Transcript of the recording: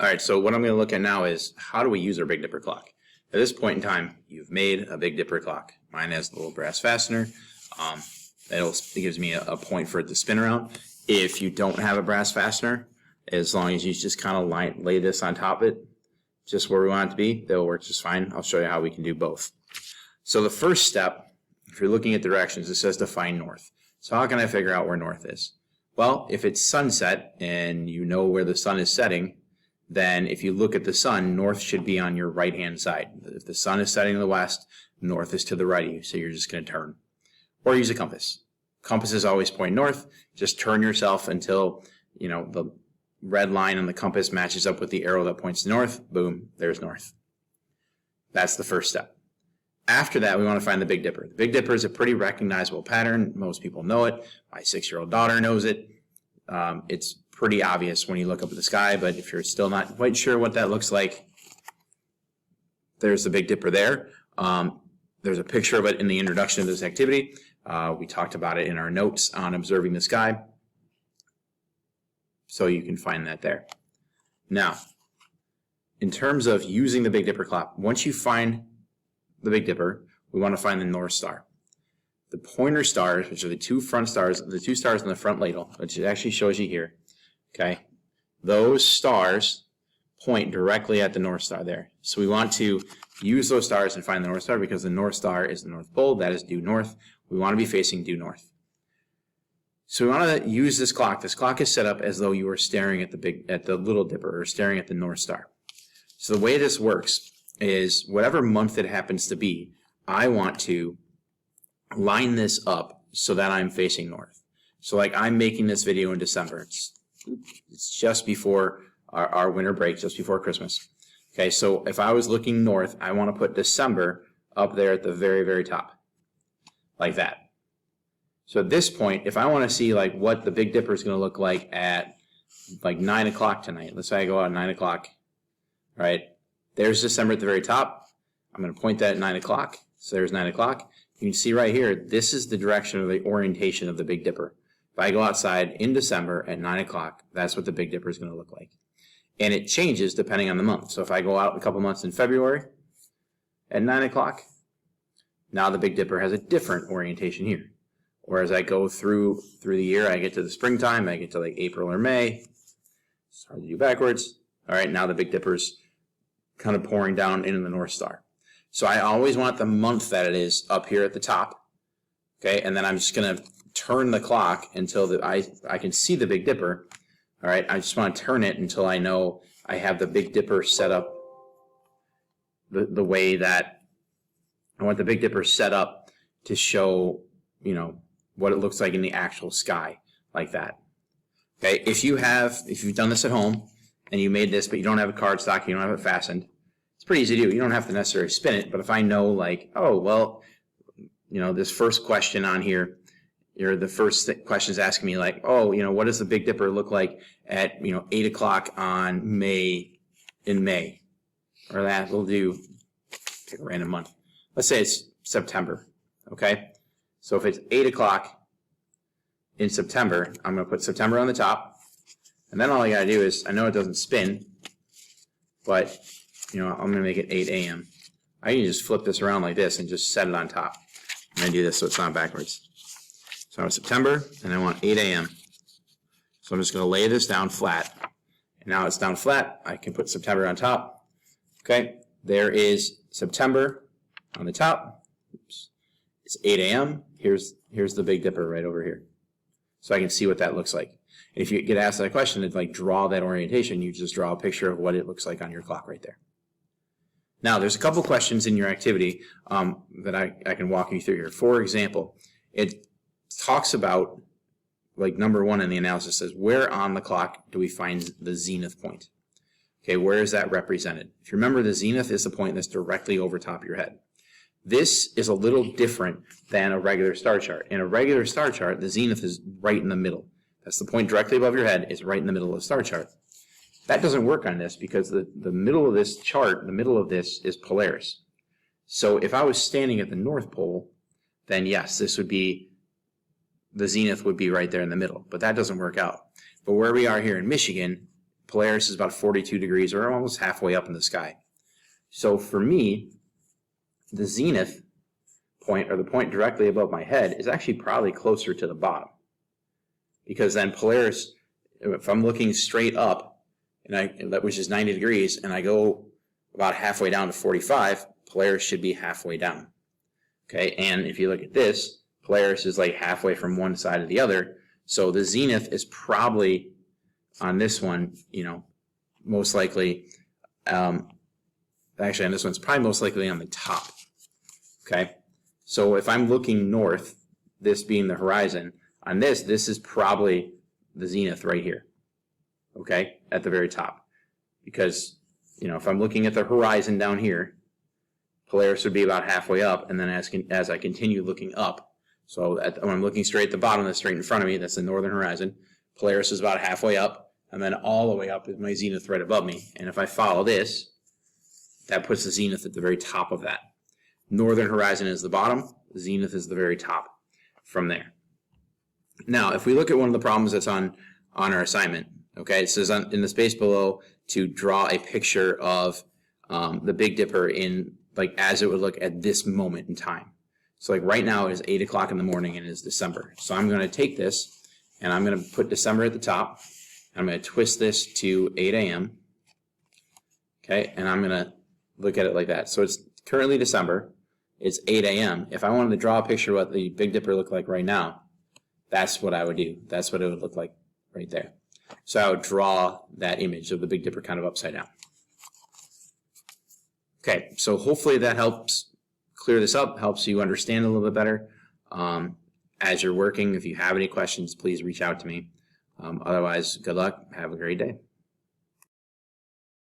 All right, so what I'm going to look at now is how do we use our Big Dipper clock? At this point in time, you've made a Big Dipper clock. Mine has the little brass fastener. It gives me a point for it to spin around. If you don't have a brass fastener, as long as you just kind of lay this on top of it, just where we want it to be, that'll work just fine. I'll show you how we can do both. So the first step, if you're looking at directions, it says to find north. So how can I figure out where north is? Well, if it's sunset and you know where the sun is setting, then if you look at the sun, north should be on your right-hand side. If the sun is setting in the west, north is to the right of you, so you're just going to turn. Or use a compass. Compasses always point north. Just turn yourself until, the red line on the compass matches up with the arrow that points north. Boom, there's north. That's the first step. After that, we want to find the Big Dipper. The Big Dipper is a pretty recognizable pattern. Most people know it. My 6-year-old daughter knows it. It's pretty obvious when you look up at the sky, but if you're still not quite sure what that looks like, there's the Big Dipper there. There's a picture of it in the introduction of this activity. We talked about it in our notes on observing the sky, so you can find that there. Now, in terms of using the Big Dipper clock, once you find the Big Dipper, we want to find the North Star. The pointer stars, which are the two front stars, the two stars in the front ladle, which it actually shows you here, okay? Those stars point directly at the North Star there. So we want to use those stars and find the North Star because the North Star is the North Pole, that is due north. We want to be facing due north. So we want to use this clock. This clock is set up as though you were staring at the Little Dipper or staring at the North Star. So the way this works is whatever month it happens to be, I want to line this up so that I'm facing north. So like I'm making this video in December. It's just before our winter break, just before Christmas. Okay, so if I was looking north, I want to put December up there at the very, very top, like that. So at this point, if I want to see like what the Big Dipper is going to look like at like 9 o'clock tonight, let's say I go out at 9 o'clock, right? There's December at the very top. I'm going to point that at 9 o'clock. So there's 9 o'clock. You can see right here, this is the direction of the orientation of the Big Dipper. If I go outside in December at 9 o'clock, that's what the Big Dipper is going to look like. And it changes depending on the month. So if I go out a couple months in February at 9 o'clock, now the Big Dipper has a different orientation here. Or as I go through the year, I get to the springtime, I get to like April or May. It's hard to do backwards. All right, now the Big Dipper's kind of pouring down into the North Star. So I always want the month that it is up here at the top. Okay, and then I'm just going to turn the clock until I can see the Big Dipper. All right, I just want to turn it until I know I have the Big Dipper set up the way that I want the Big Dipper set up to show, what it looks like in the actual sky, like that. Okay, if you've done this at home and you made this, but you don't have a cardstock, you don't have it fastened, it's pretty easy to do. You don't have to necessarily spin it, but if I know like, oh, well, this first question on here, the first question is asking me like, oh, what does the Big Dipper look like at, 8 o'clock on May, or that we'll pick a random month. Let's say it's September, okay? So if it's 8 o'clock in September, I'm going to put September on the top. And then all I got to do is, I know it doesn't spin, but, I'm going to make it 8 a.m. I can just flip this around like this and just set it on top. I'm going to do this so it's not backwards. So I want September, and I want 8 a.m. So I'm just going to lay this down flat. And now it's down flat. I can put September on top. Okay, there is September on the top. Oops. It's 8 a.m. Here's the Big Dipper right over here. So I can see what that looks like. And if you get asked that question, to like draw that orientation, you just draw a picture of what it looks like on your clock right there. Now, there's a couple questions in your activity that I can walk you through here. For example, it talks about, like number 1 in the analysis says, where on the clock do we find the zenith point? Okay, where is that represented? If you remember, the zenith is the point that's directly over top of your head. This is a little different than a regular star chart. In a regular star chart, the zenith is right in the middle. That's the point directly above your head, is right in the middle of the star chart. That doesn't work on this because the middle of this chart, the middle of this is Polaris. So if I was standing at the North Pole, then yes, this would be, the zenith would be right there in the middle. But that doesn't work out. But where we are here in Michigan, Polaris is about 42 degrees, or almost halfway up in the sky. So for me, the zenith point, or the point directly above my head, is actually probably closer to the bottom. Because then Polaris, if I'm looking straight up, which is 90 degrees, and I go about halfway down to 45, Polaris should be halfway down. Okay, and if you look at this, Polaris is like halfway from one side to the other. So the zenith is probably on this one, most likely, actually on this one, it's probably most likely on the top. Okay, so if I'm looking north, this being the horizon, on this is probably the zenith right here. Okay, at the very top. Because, if I'm looking at the horizon down here, Polaris would be about halfway up, and then as I continue looking up, so when I'm looking straight at the bottom, that's straight in front of me, that's the northern horizon, Polaris is about halfway up, and then all the way up is my zenith right above me. And if I follow this, that puts the zenith at the very top of that. Northern horizon is the bottom, zenith is the very top from there. Now, if we look at one of the problems that's on our assignment, okay, it says in the space below to draw a picture of the Big Dipper in, as it would look at this moment in time. So right now it is 8 o'clock in the morning and it is December. So I'm going to take this and I'm going to put December at the top. I'm going to twist this to 8 a.m. Okay, and I'm going to look at it like that. So it's currently December. It's 8 a.m. If I wanted to draw a picture of what the Big Dipper looked like right now, that's what I would do. That's what it would look like right there. So I would draw that image of the Big Dipper kind of upside down. Okay, so hopefully that helps clear this up, helps you understand a little bit better. As you're working, if you have any questions, please reach out to me. Otherwise, good luck. Have a great day.